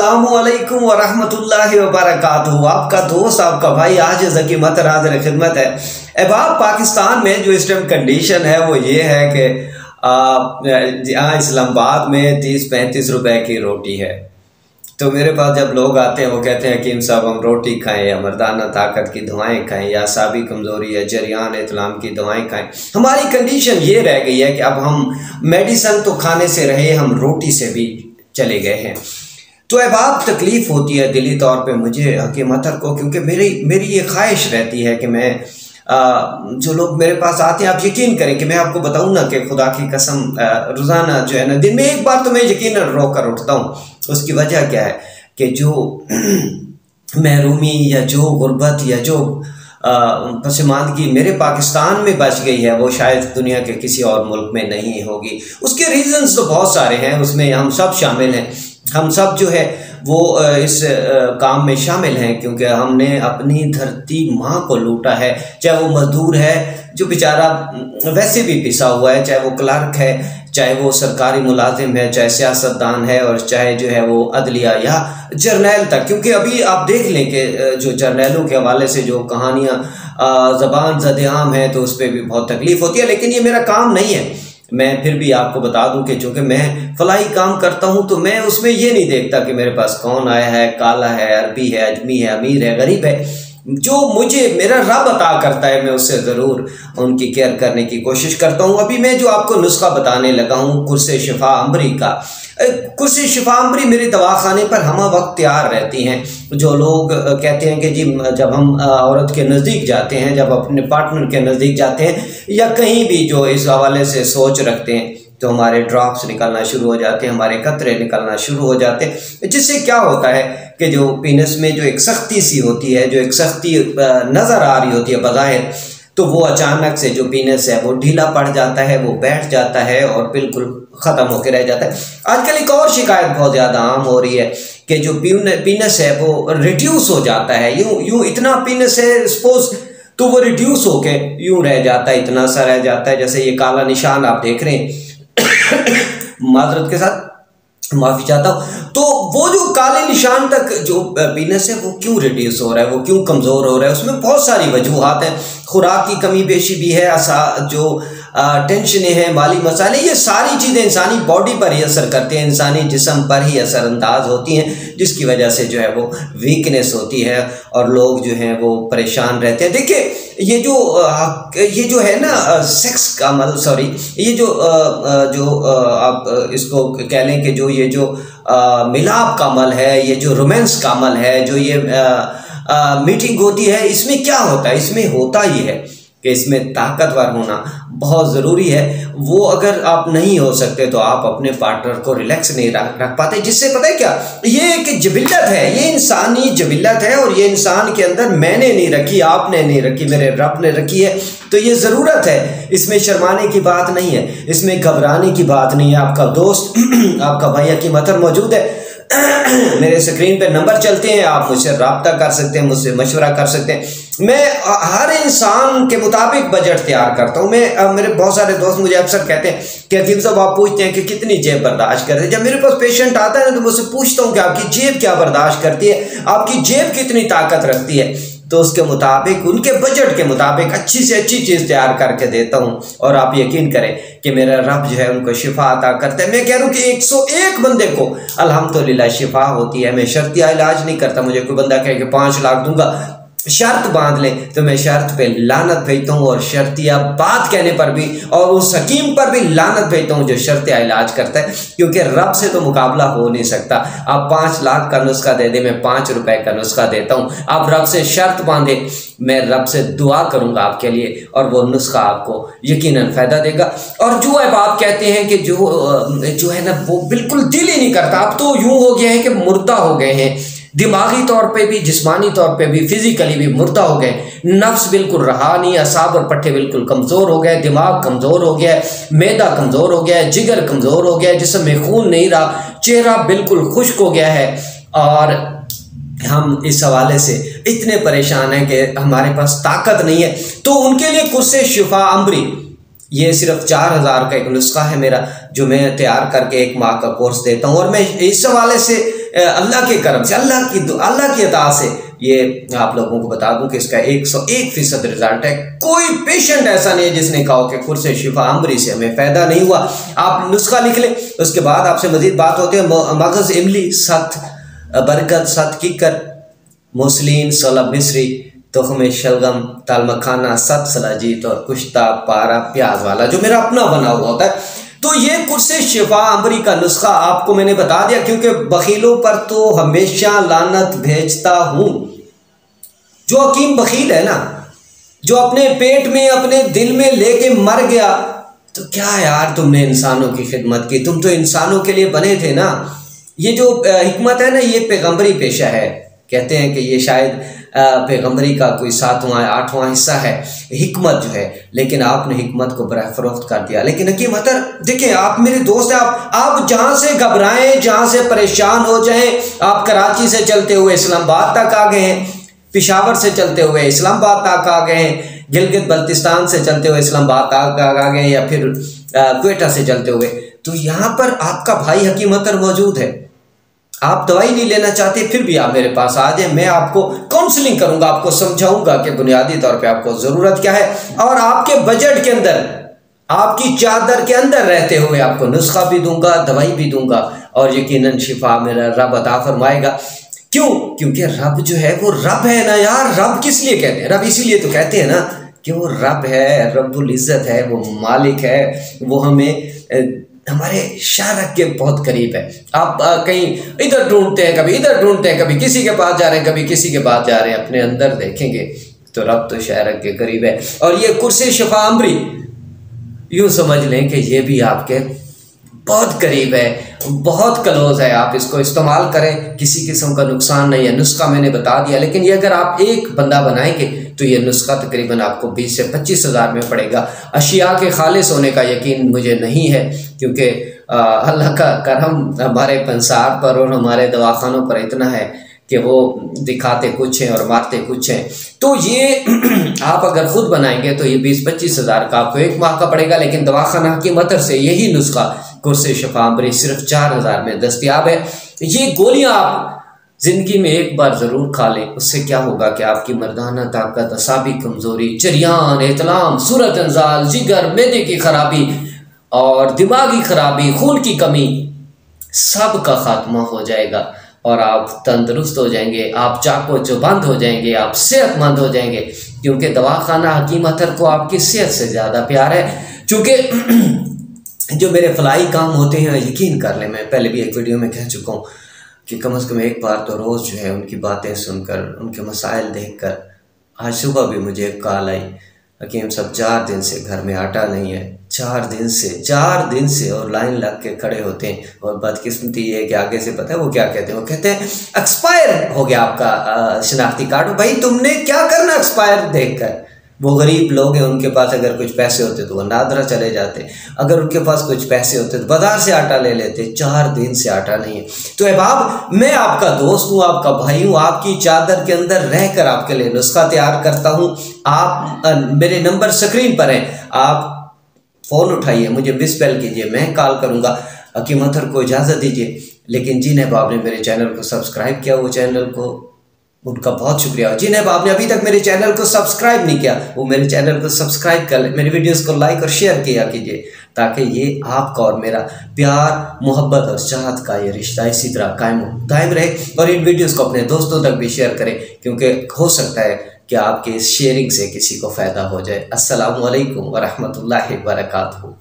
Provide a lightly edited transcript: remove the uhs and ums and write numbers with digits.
अस्सलामुअलैकुम वरहमतुल्लाहि वबरकातुहू। आपका दोस्त आपका भाई आज ज़की मतर हाज़िर खिदमत है। अहबाब, पाकिस्तान में जो इस टाइम कंडीशन है वो ये है कि यहाँ इस्लामाबाद में 30-35 रुपए की रोटी है। तो मेरे पास जब लोग आते हैं वो कहते हैं कि साहब हम रोटी खाएं या मर्दाना ताकत की दवाएं खाएं या साबी कमज़ोरी या जरियान इस्लाम की दवाएं खाएं। हमारी कंडीशन ये रह गई है कि अब हम मेडिसन तो खाने से रहे, हम रोटी से भी चले गए हैं। तो अहबाब, तकलीफ़ होती है दिली तौर पे मुझे हकीमतर को, क्योंकि मेरी ये ख्वाहिश रहती है कि मैं जो लोग मेरे पास आते हैं, आप यकीन करें कि मैं आपको बताऊं ना कि खुदा की कसम रोज़ाना जो है ना, दिन में एक बार तो मैं यकीनन रो कर उठता हूँ। उसकी वजह क्या है कि जो महरूमी या जो गुर्बत या जो पसमानदगी मेरे पाकिस्तान में बच गई है वो शायद दुनिया के किसी और मुल्क में नहीं होगी। उसके रीज़न्स तो बहुत सारे हैं, उसमें हम सब शामिल हैं। हम सब जो है वो इस काम में शामिल हैं क्योंकि हमने अपनी धरती माँ को लूटा है। चाहे वो मजदूर है जो बेचारा वैसे भी पिसा हुआ है, चाहे वो क्लर्क है, चाहे वो सरकारी मुलाजिम है, चाहे सियासतदान है, और चाहे जो है वो अदलिया या जर्नैल तक। क्योंकि अभी आप देख लें कि जो जर्नैलों के हवाले से जो कहानियाँ ज़बान ज़द-ए-आम है तो उस पर भी बहुत तकलीफ़ होती है। लेकिन ये मेरा काम नहीं है। मैं फिर भी आपको बता दूं कि चूँकि मैं फलाही काम करता हूं तो मैं उसमें ये नहीं देखता कि मेरे पास कौन आया है, काला है, अरबी है, अजमी है, अमीर है, गरीब है। जो मुझे मेरा रब अता करता है मैं उससे ज़रूर उनकी केयर करने की कोशिश करता हूँ। अभी मैं जो आपको नुस्खा बताने लगा हूँ कुर्से शिफा अम्बरी का, कुर्से शिफा अम्बरी मेरे दवाखाने पर हम वक्त तैयार रहती हैं। जो लोग कहते हैं कि जी जब हम औरत के नज़दीक जाते हैं, जब अपने पार्टनर के नज़दीक जाते हैं या कहीं भी जो इस हवाले से सोच रखते हैं तो हमारे ड्रॉप्स निकलना शुरू हो जाते हैं, हमारे कतरे निकलना शुरू हो जाते हैं। जिससे क्या होता है कि जो पीनस में जो एक सख्ती सी होती है, जो एक सख्ती नज़र आ रही होती है बज़ाहिर, तो वो अचानक से जो पीनस है वो ढीला पड़ जाता है, वो बैठ जाता है और बिल्कुल ख़त्म होकर रह जाता है। आजकल एक और शिकायत बहुत ज़्यादा आम हो रही है कि जो पीनस है वो रिड्यूस हो जाता है। यूँ इतना पीनस है सपोज, तो वो रिड्यूस होके यूँ रह जाता है, इतना सा रह जाता है जैसे ये काला निशान आप देख रहे हैं। माजरत के साथ माफ़ी चाहता हूँ। तो वो जो काले निशान तक जो पीनस है वो क्यों रिड्यूस हो रहा है, वो क्यों कमज़ोर हो रहा है, उसमें बहुत सारी वजूहात हैं। खुराक की कमी पेशी भी है, जो टेंशनें हैं, माली मसाले, ये सारी चीज़ें इंसानी बॉडी पर ही असर करती हैं, इंसानी जिस्म पर ही असरअंदाज होती हैं, जिसकी वजह से जो है वो वीकनेस होती है और लोग जो हैं वो परेशान रहते हैं। देखिए ये जो है ना सेक्स का अमल, सॉरी, ये जो आप इसको कह लें कि जो ये जो मिलाप का अमल है, ये जो रोमांस का अमल है, जो ये मीटिंग होती है, इसमें क्या होता है? इसमें होता ही है कि इसमें ताकतवर होना बहुत ज़रूरी है। वो अगर आप नहीं हो सकते तो आप अपने पार्टनर को रिलैक्स नहीं रख पाते, जिससे पता है क्या, ये एक जबिल्लत है, ये इंसानी जबिल्लत है और ये इंसान के अंदर मैंने नहीं रखी, आपने नहीं रखी, मेरे रब ने रखी है। तो ये ज़रूरत है, इसमें शर्माने की बात नहीं है, इसमें घबराने की बात नहीं है। आपका दोस्त आपका भाई हकीमतर मौजूद है। मेरे स्क्रीन पे नंबर चलते हैं, आप मुझसे रब्ता कर सकते हैं, मुझसे मशवरा कर सकते हैं। मैं हर इंसान के मुताबिक बजट तैयार करता हूँ। मेरे बहुत सारे दोस्त मुझे अक्सर कहते हैं कि हकीम साहब आप पूछते हैं कि कितनी जेब बर्दाश्त करते हैं। जब मेरे पास पेशेंट आता है ना तो मुझसे पूछता हूँ कि आपकी जेब क्या बर्दाश्त करती है, आपकी जेब कितनी ताकत रखती है, तो उसके मुताबिक, उनके बजट के मुताबिक अच्छी से अच्छी चीज़ तैयार करके देता हूँ। और आप यकीन करें कि मेरा रब जो है उनको शिफा अता करता है। मैं कह रहा हूँ कि 101 बंदे को अल्हम्दुलिल्लाह शिफा होती है। मैं शर्तिया इलाज नहीं करता। मुझे कोई बंदा कहे कि 5 लाख दूंगा, शर्त बांध ले, तो मैं शर्त पे लानत भेजता हूँ और शर्तिया बात कहने पर भी, और उस हकीम पर भी लानत भेजता हूँ जो शर्तिया इलाज करता है, क्योंकि रब से तो मुकाबला हो नहीं सकता। आप 5 लाख का नुस्खा दे दे, मैं 5 रुपए का नुस्खा देता हूँ। आप रब से शर्त बांधे, मैं रब से दुआ करूँगा आपके लिए और वो नुस्खा आपको यकीनन फ़ायदा देगा। और जो अब आप कहते हैं कि जो है ना वो बिल्कुल दिल ही नहीं करता, अब तो यूँ हो गया है कि मुर्दा हो गए हैं, दिमागी तौर पे भी, जिस्मानी तौर पे भी, फिजिकली भी मुर्दा हो गए। नफ्स बिल्कुल रहा नहीं, असाब और पट्टे बिल्कुल कमज़ोर हो गए, दिमाग कमज़ोर हो गया है, मैदा कमज़ोर हो गया है, जिगर कमज़ोर हो गया है, जिस्म में खून नहीं रहा, चेहरा बिल्कुल खुश्क हो गया है। और हम इस हवाले से इतने परेशान हैं कि हमारे पास ताकत नहीं है। तो उनके लिए कुर्से शिफा अम्बरी, ये सिर्फ 4000 का एक नुस्खा है मेरा, जो मैं तैयार करके 1 माह का कोर्स देता हूँ। और मैं इस हवाले से अल्लाह के करम से, अल्लाह की अता से ये आप लोगों को बता दूं कि इसका 101% रिजल्ट है। कोई पेशेंट ऐसा नहीं है जिसने कहा कि कुर्से शिफा अमरी से हमें फायदा नहीं हुआ। आप नुस्खा लिख लें, उसके बाद आपसे मजीद बात होती है। मगज इमली, सत बरगद, सत कीकर, मुसलिन, सलब मिस्री, तुख्म शलगम, ताल मखाना, सत सलाजीत और कुश्ता पारा प्याज वाला जो मेरा अपना बना हुआ होता है। तो ये कुर्से शिफा अमरी का नुस्खा आपको मैंने बता दिया, क्योंकि बखीलों पर तो हमेशा लानत भेजता हूं। जो हकीम बखील है ना, जो अपने पेट में अपने दिल में लेके मर गया, तो क्या यार तुमने इंसानों की खिदमत की, तुम तो इंसानों के लिए बने थे ना। ये जो हिकमत है ना, ये पैगंबरी पेशा है। कहते हैं कि ये शायद पैगंबरी का कोई 7वां 8वां हिस्सा है हिकमत जो है, लेकिन आपने हिकमत को बराह फरोख्त कर दिया। लेकिन हकीम अतर देखिए, आप मेरे दोस्त हैं, आप जहां से घबराएं, जहां से परेशान हो जाएं, आप कराची से चलते हुए इस्लामाबाद तक आ गए हैं, पिशावर से चलते हुए इस्लामाबाद तक आ गए हैं, गिलगित बल्तिस्तान से चलते हुए इस्लामाबाद तक आ गए, या फिर क्वेटा से चलते हुए, तो यहाँ पर आपका भाई हकीम अतर मौजूद है। आप दवाई नहीं लेना चाहते, फिर भी आप मेरे पास आ जाए, मैं आपको काउंसलिंग करूंगा, आपको समझाऊंगा कि बुनियादी तौर पे आपको ज़रूरत क्या है, और आपके बजट के अंदर, आपकी चादर के अंदर रहते हुए आपको नुस्खा भी दूंगा, दवाई भी दूंगा, और यकीनन शिफा मेरा रब अता फरमाएगा। क्यों? क्योंकि रब जो है वो रब है ना यार। रब किस लिए कहते हैं? रब इसीलिए तो कहते हैं ना कि वो रब है, रब्बुल इज़्ज़त है, वो मालिक है, वो हमें हमारे शारक के बहुत करीब है। आप कहीं इधर ढूंढते हैं, कभी इधर ढूंढते हैं, कभी किसी के पास जा रहे हैं, कभी किसी के पास जा रहे हैं, अपने अंदर देखेंगे तो रब तो शारक के करीब है। और ये कुर्सी शिफा अमरी, यूँ समझ लें कि ये भी आपके बहुत करीब है, बहुत क्लोज है। आप इसको इस्तेमाल करें, किसी किस्म का नुकसान नहीं है। नुस्खा मैंने बता दिया, लेकिन ये अगर आप एक बंदा बनाएंगे तो ये नुस्खा तकरीबन आपको 20 से 25 हज़ार में पड़ेगा। अशिया के खालिस होने का यकीन मुझे नहीं है, क्योंकि अल्लाह का करम हमारे पंसार पर और हमारे दवाखानों पर इतना है कि वो दिखाते कुछ हैं और मारते कुछ हैं। तो ये आप अगर ख़ुद बनाएंगे तो ये 20-25 हज़ार का आपको एक माह का पड़ेगा, लेकिन दवाखाना की मदद से यही नुस्खा कुर्से शिफा अमरी सिर्फ 4000 में दस्तियाब है। ये गोलियां आप ज़िंदगी में एक बार ज़रूर खा लें। उससे क्या होगा कि आपकी मर्दाना ताकत, असाबी कमज़ोरी, चरियान, एतलाम, सूरत अंजाल, जिगर, मैदे की खराबी और दिमागी खराबी, खून की कमी, सब का खात्मा हो जाएगा और आप तंदुरुस्त हो जाएंगे, आप चाको चौबंद हो जाएंगे, आप सेहतमंद हो जाएंगे। क्योंकि दवाखाना हकीम अतर को आपकी सेहत से ज़्यादा प्यार है। चूँकि जो मेरे फलाई काम होते हैं, यकीन कर लें, मैं पहले भी एक वीडियो में कह चुका हूँ कि कम से कम एक बार तो रोज़ जो है उनकी बातें सुनकर, उनके मसाइल देखकर, आज सुबह भी मुझे एक कॉल आई, हकीम साहब 4 दिन से घर में आटा नहीं है, 4 दिन से और लाइन लग के खड़े होते हैं। और बदकिस्मती ये है कि आगे से पता है वो क्या कहते हैं, वो कहते हैं एक्सपायर हो गया आपका शनाख्ती कार्ड। भाई तुमने क्या करना एक्सपायर देखकर? वो गरीब लोग हैं, उनके पास अगर कुछ पैसे होते तो वो नादरा चले जाते, अगर उनके पास कुछ पैसे होते तो बाजार से आटा ले लेते। 4 दिन से आटा नहीं है। तो अहबाब, मैं आपका दोस्त हूँ, आपका भाई हूँ, आपकी चादर के अंदर रहकर आपके लिए नुस्खा तैयार करता हूँ। आप मेरे नंबर स्क्रीन पर हैं, आप फ़ोन उठाइए, मुझे मिस कॉल कीजिए, मैं कॉल करूँगा। हकीम अतर को इजाज़त दीजिए। लेकिन जिन अहबाब ने मेरे चैनल को सब्सक्राइब किया, वो चैनल को उनका बहुत शुक्रिया। जिन अहबाब ने अभी तक मेरे चैनल को सब्सक्राइब नहीं किया, वो मेरे चैनल को सब्सक्राइब कर लें, मेरी वीडियोस को लाइक और शेयर किया कीजिए, ताकि ये आपका और मेरा प्यार, मोहब्बत और चाहत का ये रिश्ता इसी तरह कायम दायम रहे। और इन वीडियोस को अपने दोस्तों तक भी शेयर करें, क्योंकि हो सकता है कि आपके इस शेयरिंग से किसी को फ़ायदा हो जाए। अस्सलामु अलैकुम व रहमतुल्लाहि व बरकातहू।